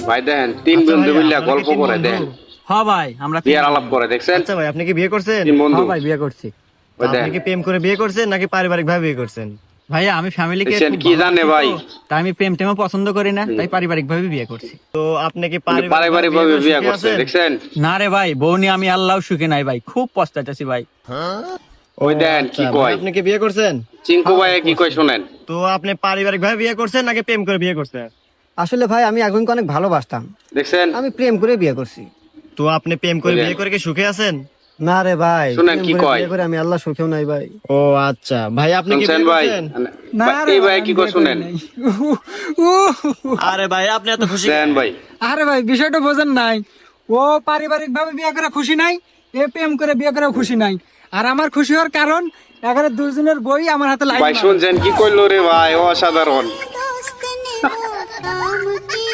ভাই দেখেন তিন বন্ধু মিলে গল্প করে দেন। হ্যাঁ ভাই আমরা বিয়ের আলাপ করে দেখছেন। আচ্ছা ভাই, আপনি কি বিয়ে করছেন? তিন বন্ধু হ্যাঁ ভাই বিয়ে করছি। তো আপনি কি প্রেম করে বিয়ে করছেন নাকি পারিবারিক ভাবে বিয়ে করছেন? ভাইয়া আমি ফ্যামিলিকে দেখছেন কি জানে ভাই, তাই আমি প্রেম টেমও পছন্দ করি না, তাই পারিবারিক ভাবে বিয়ে করছি। তো আপনি কি পারিবারিক ভাবে বিয়ে করছে আছেন? দেখছেন। না রে ভাই, বউ নিয়ে আমি আল্লাহ সুখে নাই ভাই, খুব পস্তাইতেছি ভাই। ওই দেন কি আচ্ছা, ভাই, কয় আপনি কি বিয়ে করছেন? চিঙ্কু ভাই কি কয় শুনেন। তো আপনি পারিবারিক ভাবে বিয়ে করছেন নাকি প্রেম করে বিয়ে করছেন? আসলে ভাই আমি আগুনকে অনেক ভালোবাসতাম, দেখছেন আমি প্রেম করে বিয়ে করছি। তো আপনি প্রেম করে বুঝলেন? বিয়ে করে কি সুখে আছেন? না রে ভাই, শুনেন প্রেম কি করে কয়। বিয়ে করে আমি আল্লাহ সুখেও নাই ভাই। ও আচ্ছা ভাই, আপনি কি শুনছেন বিয়ে ভাই, করছেন? এই ভাই কি কয় শুনেন। আরে ভাই, আপনি এত খুশি দেন ভাই আরে ভাই বিষয়টা বোঝেন নাই, ও পারিবারিক ভাবে বিয়ে করে খুশি নাই, এ প্রেম করে বিয়ে করে খুশি নাই। আর আমার খুশি হওয়ার কারণ এখানে দুজনের বই আমার হাতে লাইন ভাই শুনছেন কি কইলো রে ভাই, অসাধারণ। दोस्त ने नाम की